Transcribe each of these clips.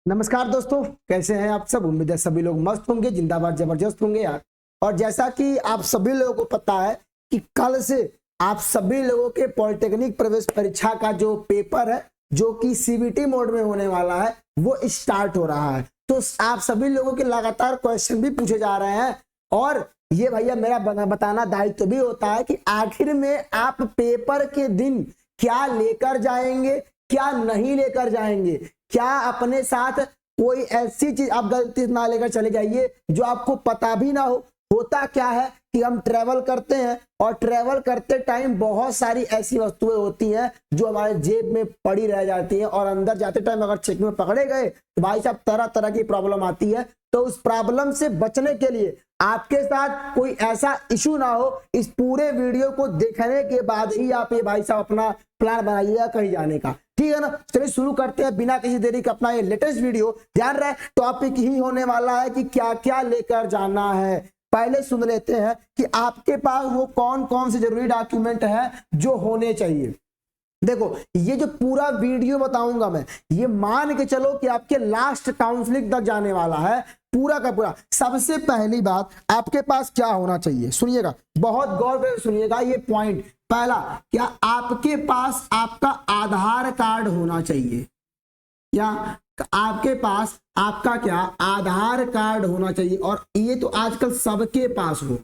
नमस्कार दोस्तों, कैसे हैं आप सब। उम्मीद है सभी लोग मस्त होंगे, जिंदाबाद जबरदस्त होंगे यार। और जैसा कि आप सभी लोगों को पता है कि कल से आप सभी लोगों के पॉलिटेक्निक प्रवेश परीक्षा का जो पेपर है, जो कि सीबीटी मोड में होने वाला है, वो स्टार्ट हो रहा है। तो आप सभी लोगों के लगातार क्वेश्चन भी पूछे जा रहे हैं और ये भैया मेरा बताना दायित्व भी होता है कि आखिर में आप पेपर के दिन क्या लेकर जाएंगे, क्या नहीं लेकर जाएंगे। क्या अपने साथ कोई ऐसी चीज आप गलती ना लेकर चले जाइए जो आपको पता भी ना हो। होता क्या है कि हम ट्रेवल करते हैं और ट्रेवल करते टाइम बहुत सारी ऐसी वस्तुएं होती हैं जो हमारे जेब में पड़ी रह जाती हैं और अंदर जाते टाइम अगर चेक में पकड़े गए तो भाई साहब तरह तरह की प्रॉब्लम आती है। तो उस प्रॉब्लम से बचने के लिए आपके साथ कोई ऐसा इशू ना हो, इस पूरे वीडियो को देखने के बाद ही आप ये भाई साहब अपना प्लान बनाइएगा कहीं जाने का। ठीक है ना। चलिए शुरू करते हैं बिना किसी देरी के अपना ये लेटेस्ट वीडियो। ध्यान रहे टॉपिक ही होने वाला है कि क्या क्या लेकर जाना है। पहले सुन लेते हैं कि आपके पास वो कौन कौन से जरूरी डॉक्यूमेंट है जो होने चाहिए। देखो ये जो पूरा वीडियो बताऊंगा मैं, ये मान के चलो कि आपके लास्ट काउंसलिंग तक जाने वाला है पूरा का पूरा। सबसे पहली बात आपके पास क्या होना चाहिए, सुनिएगा बहुत गौर से सुनिएगा ये पॉइंट। पहला, क्या आपके पास आपका आधार कार्ड होना चाहिए। क्या आपके पास आपका क्या आधार कार्ड होना चाहिए। और ये तो आजकल सबके पास हो,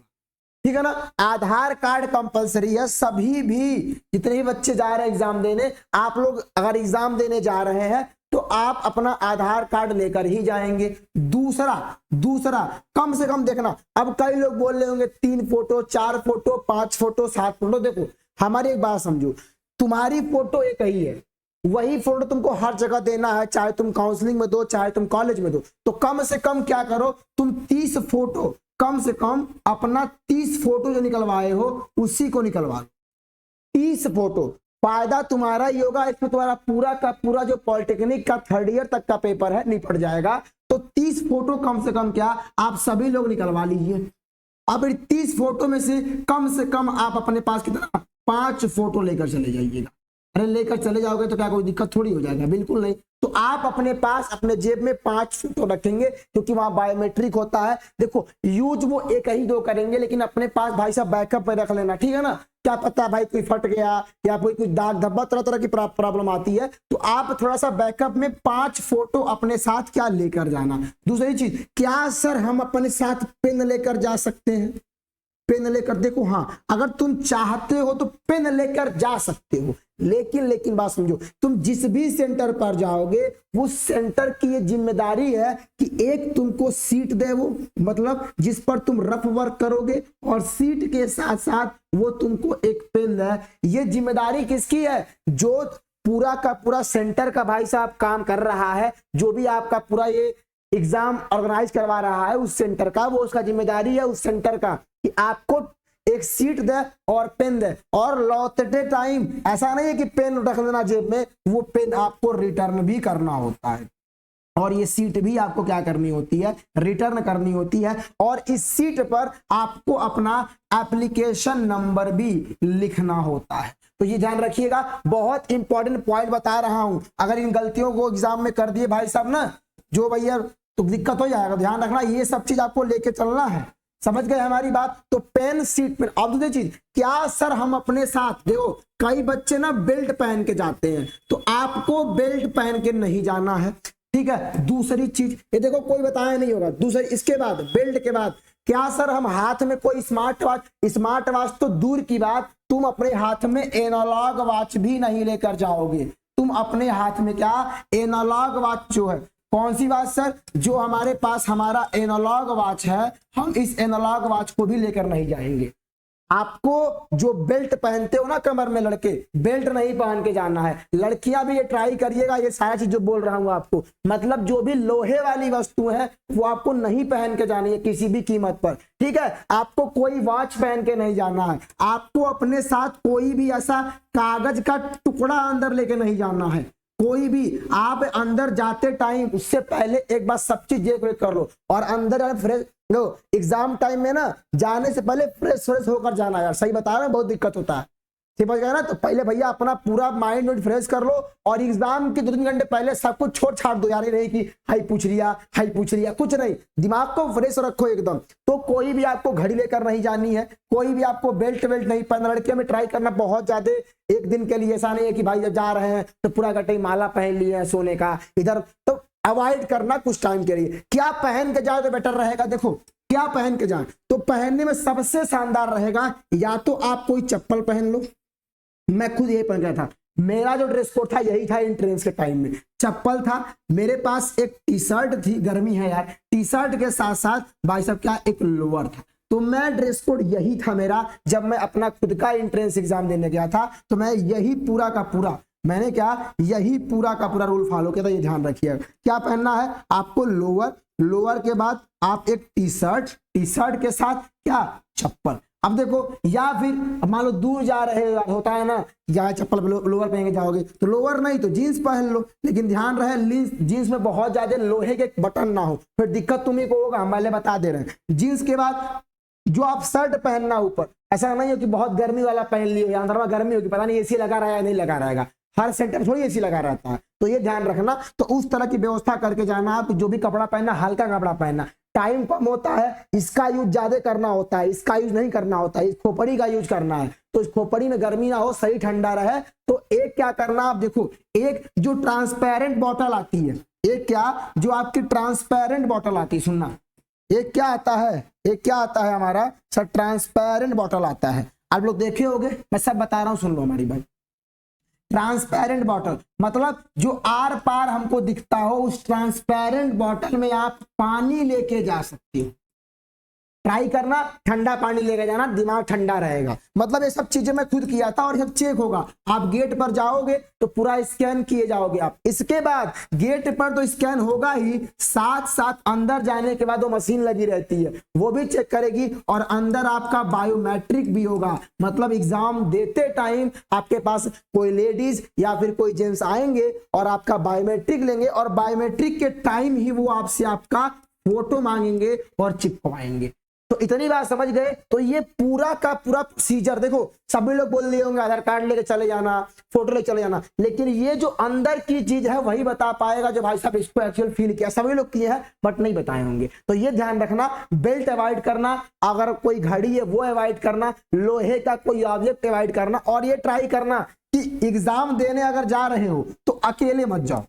ठीक है ना। आधार कार्ड कंपलसरी है। सभी भी जितने भी बच्चे जा रहे हैं एग्जाम देने, आप लोग अगर एग्जाम देने जा रहे हैं तो आप अपना आधार कार्ड लेकर ही जाएंगे। दूसरा कम से कम देखना, अब कई लोग बोल रहे होंगे 3 फोटो 4 फोटो 5 फोटो 7 फोटो। देखो हमारी एक बात समझो, तुम्हारी फोटो एक ही है, वही फोटो तुमको हर जगह देना है, चाहे तुम काउंसलिंग में दो चाहे तुम कॉलेज में दो। तो कम से कम क्या करो, तुम 30 फोटो कम से कम अपना 30 फोटो जो निकलवाए हो उसी को निकलवा लो। 30 फोटो फायदा तुम्हारा ही होगा। इसमें तुम्हारा पूरा का पूरा जो पॉलिटेक्निक का 3rd ईयर तक का पेपर है निपट जाएगा। तो 30 फोटो कम से कम क्या आप सभी लोग निकलवा लीजिए। अब 30 फोटो में से कम आप अपने पास कितना 5 फोटो लेकर चले जाइएगा। अरे लेकर चले जाओगे तो क्या कोई दिक्कत थोड़ी हो जाएगा, बिल्कुल नहीं। तो आप अपने पास अपने जेब में 5 फोटो रखेंगे क्योंकि वहां बायोमेट्रिक होता है। देखो यूज वो एक ही 2 करेंगे, लेकिन अपने पास भाई साहब बैकअप पे रख लेना, ठीक है ना। क्या पता भाई कोई फट गया या कोई दाग धब्बा तरह तरह की प्रॉब्लम आती है, तो आप थोड़ा सा बैकअप में 5 फोटो अपने साथ क्या लेकर जाना। दूसरी चीज, क्या सर हम अपने साथ पेन लेकर जा सकते हैं। पेन लेकर, देखो हाँ अगर तुम चाहते हो तो पेन लेकर जा सकते हो, लेकिन बात समझो, तुम जिस भी सेंटर पर जाओगे वो सेंटर की ये जिम्मेदारी है कि एक तुमको सीट दे, वो मतलब जिस पर तुम रफ वर्क करोगे, और सीट के साथ साथ वो तुमको एक पेन दे। ये जिम्मेदारी किसकी है, जो पूरा का पूरा सेंटर का भाई साहब काम कर रहा है, जो भी आपका पूरा ये एग्जाम ऑर्गेनाइज करवा रहा है उस सेंटर का, वो उसका जिम्मेदारी है उस सेंटर का कि आपको एक सीट दे और पेन दे। और लौटते टाइम ऐसा नहीं है कि पेन रख देना जेब में, वो पेन आपको रिटर्न भी करना होता है और ये सीट भी आपको क्या करनी होती है, रिटर्न करनी होती है। और इस सीट पर आपको अपना एप्लीकेशन नंबर भी लिखना होता है। तो ये ध्यान रखिएगा, बहुत इंपॉर्टेंट पॉइंट बता रहा हूं। अगर इन गलतियों को एग्जाम में कर दिए भाई साहब ना, जो भैया तो दिक्कत हो जाएगा। ध्यान रखना ये सब चीज आपको लेके चलना है, समझ गए हमारी बात। तो पेन सीट पेन। अब दूसरी चीज, क्या सर हम अपने साथ, देखो कई बच्चे ना बेल्ट पहन के जाते हैं, तो आपको बेल्ट पहन के नहीं जाना है, ठीक है। दूसरी चीज ये देखो कोई बताया नहीं होगा। दूसरी इसके बाद बेल्ट के बाद, क्या सर हम हाथ में कोई स्मार्ट वॉच तो दूर की बात, तुम अपने हाथ में एनालॉग वॉच भी नहीं लेकर जाओगे। तुम अपने हाथ में क्या एनालॉग वॉच जो है, कौन सी वॉच सर, जो हमारे पास हमारा एनालॉग वॉच है, हम इस एनालॉग वॉच को भी लेकर नहीं जाएंगे। आपको जो बेल्ट पहनते हो ना कमर में लड़के, बेल्ट नहीं पहन के जाना है। लड़कियां भी ये ट्राई करिएगा, ये सारा चीज जो बोल रहा हूं आपको, मतलब जो भी लोहे वाली वस्तु है वो आपको नहीं पहन के जानी है किसी भी कीमत पर, ठीक है। आपको कोई वॉच पहन के नहीं जाना है। आपको अपने साथ कोई भी ऐसा कागज का टुकड़ा अंदर लेके नहीं जाना है। कोई भी आप अंदर जाते टाइम उससे पहले एक बार सब चीज देख कर लो, और अंदर फ्रेश लो। एग्जाम टाइम में ना जाने से पहले फ्रेश होकर जाना यार, सही बता रहे हैं, बहुत दिक्कत होता है। समझ गए ना। तो पहले भैया अपना पूरा माइंड फ्रेश कर लो और एग्जाम के 2-3 घंटे पहले सब कुछ छोड़ छाड़ दो यार, नहीं कि हाई पूछ लिया, कुछ नहीं, दिमाग को फ्रेश रखो एकदम। तो कोई भी आपको घड़ी लेकर नहीं जानी है, कोई भी आपको बेल्ट नहीं पहनना। लड़कियों में ट्राई करना बहुत ज्यादा, एक दिन के लिए, ऐसा नहीं है कि भाई जब जा रहे हैं तो पूरा गट्टे माला पहन लिए है सोने का इधर, तो अवॉइड करना कुछ टाइम के लिए। क्या पहन के जाओ तो बेटर रहेगा, देखो क्या पहन के जाए तो पहनने में सबसे शानदार रहेगा, या तो आप कोई चप्पल पहन लो, मैं खुद यही पहन गया था, मेरा जो ड्रेस कोड था यही था एंट्रेंस के टाइम में, चप्पल था, मेरे पास एक टी शर्ट थी, गर्मी है यार, टी शर्ट के साथ साथ भाई साहब क्या एक लोअर था। तो मैं ड्रेस कोड यही था मेरा, जब मैं अपना खुद का एंट्रेंस एग्जाम देने गया था तो मैं यही पूरा का पूरा, मैंने क्या यही पूरा का पूरा रूल फॉलो किया था। ये ध्यान रखिएगा क्या पहनना है आपको, लोअर, लोअर के बाद आप एक टी शर्ट के साथ क्या चप्पल। अब देखो, या फिर मान लो दूर जा रहे हो, होता है ना या चप्पल लोअर पहन के जाओगे, तो लोअर नहीं तो जीन्स पहन लो, लेकिन ध्यान रहे जीन्स में बहुत ज्यादा लोहे के बटन ना हो, फिर दिक्कत तुम्ही को होगा, हमारे बता दे रहे हैं। जीन्स के बाद जो आप शर्ट पहनना ऊपर, ऐसा नहीं हो कि बहुत गर्मी वाला पहन लियो, अंदर में गर्मी होगी, पता नहीं एसी लगा रहा है नहीं लगा रहेगा, हर सेंटर थोड़ी एसी लगा रहता है, तो ये ध्यान रखना। तो उस तरह की व्यवस्था करके जाना, आप जो भी कपड़ा पहनना हल्का कपड़ा पहनना। टाइम कम होता है, इसका यूज ज्यादा करना होता है, इसका यूज नहीं करना होता है, इस खोपड़ी का यूज करना है। तो इस खोपड़ी में गर्मी ना हो, सही ठंडा रहे, तो एक क्या करना आप देखो, एक जो ट्रांसपेरेंट बॉटल आती है, एक क्या जो आपकी ट्रांसपेरेंट बॉटल आती है, सुनना, एक क्या आता है, एक क्या आता है हमारा सर, ट्रांसपेरेंट बॉटल आता है। आप लोग देखे होंगे, मैं सब बता रहा हूं, सुन लो हमारी बात। ट्रांसपेरेंट बॉटल मतलब जो आर पार हमको दिखता हो, उस ट्रांसपेरेंट बॉटल में आप पानी लेके जा सकते हो। ट्राई करना, ठंडा पानी लेके जाना, दिमाग ठंडा रहेगा। मतलब ये सब चीजें मैं खुद किया था और सब चेक होगा। आप गेट पर जाओगे तो पूरा स्कैन किए जाओगे आप, इसके बाद गेट पर तो स्कैन होगा ही, साथ साथ अंदर जाने के बाद वो मशीन लगी रहती है, वो भी चेक करेगी, और अंदर आपका बायोमेट्रिक भी होगा। मतलब एग्जाम देते टाइम आपके पास कोई लेडीज या फिर कोई जेंट्स आएंगे और आपका बायोमेट्रिक लेंगे, और बायोमेट्रिक के टाइम ही वो आपसे आपका फोटो मांगेंगे और चिपकवाएंगे। तो इतनी बात समझ गए। तो ये पूरा का पूरा प्रोसीजर देखो, सभी लोग बोल रहे होंगे आधार कार्ड लेके चले जाना, फोटो लेके चले जाना, लेकिन ये जो अंदर की चीज है वही बता पाएगा जो भाई साहब इसको एक्चुअल फील किया। सभी लोग किए हैं बट नहीं बताए होंगे। तो ये ध्यान रखना, बेल्ट अवॉइड करना, अगर कोई घड़ी है वो अवॉइड करना, लोहे का कोई ऑब्जेक्ट अवॉइड करना, और ये ट्राई करना कि एग्जाम देने अगर जा रहे हो तो अकेले मत जाओ।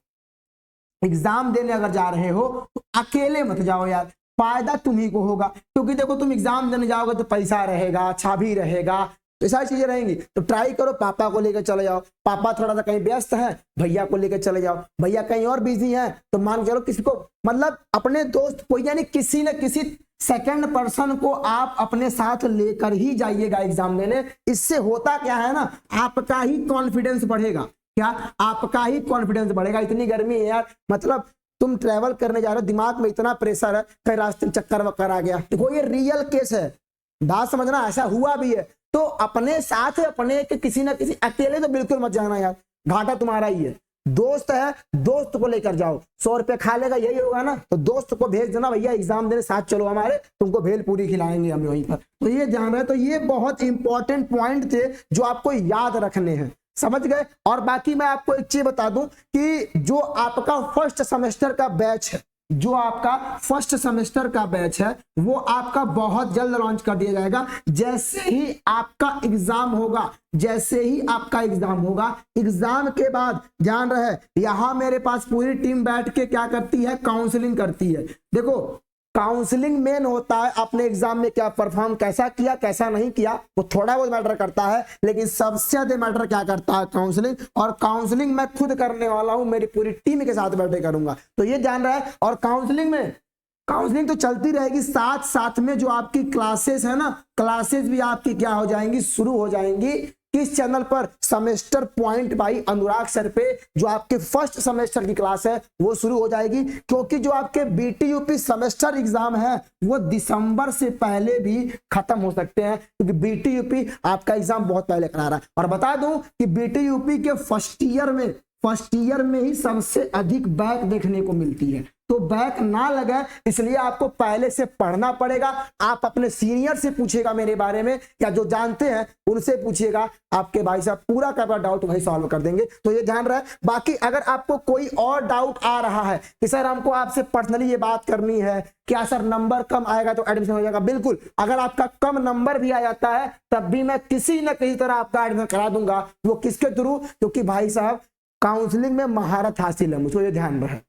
एग्जाम देने अगर जा रहे हो तो अकेले मत जाओ यार, फायदा तुम्ही को होगा। क्योंकि देखो तुम एग्जाम देने जाओगे तो पैसा रहेगा, चाबी रहेगा, तो सारी चीजें रहेंगी। तो ट्राई करो, पापा को लेकर चले जाओ, पापा थोड़ा सा कहीं व्यस्त है, भैया को लेकर चले जाओ, भैया कहीं और बिजी है तो मान चलो किसी को, मतलब अपने दोस्त को, यानी किसी न किसी सेकंड पर्सन को आप अपने साथ लेकर ही जाइएगा एग्जाम देने। इससे होता क्या है ना, आपका ही कॉन्फिडेंस बढ़ेगा। क्या? आपका ही कॉन्फिडेंस बढ़ेगा। इतनी गर्मी है यार, मतलब तुम ट्रेवल करने जा रहे हो, दिमाग में इतना प्रेशर है, कहीं रास्ते में चक्कर वक्कर आ गया। देखो ये रियल केस है, बात समझना, ऐसा हुआ भी है। तो अपने साथ अपने के किसी ना किसी, अकेले तो बिल्कुल मत जाना यार, घाटा तुम्हारा ही है। दोस्त है, दोस्त को लेकर जाओ, 100 रुपये खा लेगा, यही होगा ना, तो दोस्त को भेज देना, भैया एग्जाम देने साथ चलो हमारे, तुमको भेल पूरी खिलाएंगे हम वहीं पर। तो ये ध्यान रहे। तो ये बहुत इंपॉर्टेंट पॉइंट थे जो आपको याद रखने हैं, समझ गए। और बाकी मैं आपको एक चीज बता दूं कि जो आपका फर्स्ट सेमेस्टर का बैच है, जो आपका फर्स्ट सेमेस्टर का बैच है, वो आपका बहुत जल्द लॉन्च कर दिया जाएगा। जैसे ही आपका एग्जाम होगा, जैसे ही आपका एग्जाम होगा, एग्जाम के बाद ध्यान रहे, यहां मेरे पास पूरी टीम बैठ के क्या करती है, काउंसलिंग करती है। देखो काउंसलिंग मेन होता है, आपने एग्जाम में क्या परफॉर्म, कैसा किया कैसा नहीं किया, वो थोड़ा बहुत मैटर करता है, लेकिन सबसे ज्यादा मैटर क्या करता है, काउंसलिंग। और काउंसलिंग मैं खुद करने वाला हूं, मेरी पूरी टीम के साथ बैठे करूंगा, तो ये ध्यान रहा है। और काउंसलिंग तो चलती रहेगी, साथ साथ में जो आपकी क्लासेस है ना, क्लासेस भी आपकी क्या हो जाएंगी, शुरू हो जाएंगी। किस चैनल पर? Semester point by Anurag sir पे, जो आपके फर्स्ट सेमेस्टर की क्लास है वो शुरू हो जाएगी। क्योंकि जो आपके बीटीयूपी सेमेस्टर एग्जाम है वो दिसंबर से पहले भी खत्म हो सकते हैं, क्योंकि बीटीयूपी आपका एग्जाम बहुत पहले करा रहा है। और बता दूं कि बीटीयूपी के फर्स्ट ईयर में फर्स्ट ईयर में ही सबसे अधिक बैक देखने को मिलती है। तो बैक ना लगे इसलिए आपको पहले से पढ़ना पड़ेगा। आप अपने सीनियर से पूछेगा मेरे बारे में, या जो जानते हैं उनसे पूछिएगा, आपके भाई साहब पूरा का पूरा डाउट वही सॉल्व कर देंगे। तो ये ध्यान रहे। बाकी अगर आपको कोई और डाउट आ रहा है कि सर हमको आपसे पर्सनली ये बात करनी है, क्या सर नंबर कम आएगा तो एडमिशन हो जाएगा, बिल्कुल। अगर आपका कम नंबर भी आ जाता है तब भी मैं किसी न किसी तरह आपका एडमिशन करा दूंगा। वो किसके थ्रू? क्योंकि भाई साहब काउंसलिंग में महारत हासिल है मुझको, ये ध्यान रहे।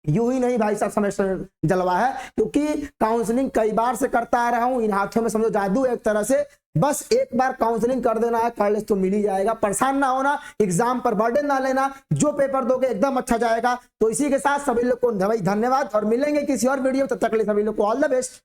यूं ही नहीं भाई साहब सेमेस्टर जलवा है, क्योंकि काउंसलिंग कई बार से करता आ रहा हूं। इन हाथों में समझो जादू एक तरह से, बस एक बार काउंसलिंग कर देना है, कॉलेज तो मिल ही जाएगा। परेशान ना होना, एग्जाम पर बर्डन ना लेना, जो पेपर दोगे एकदम अच्छा जाएगा। तो इसी के साथ सभी लोग को धन्यवाद और मिलेंगे किसी और वीडियो। तब तक के लिए सभी लोग को ऑल द बेस्ट।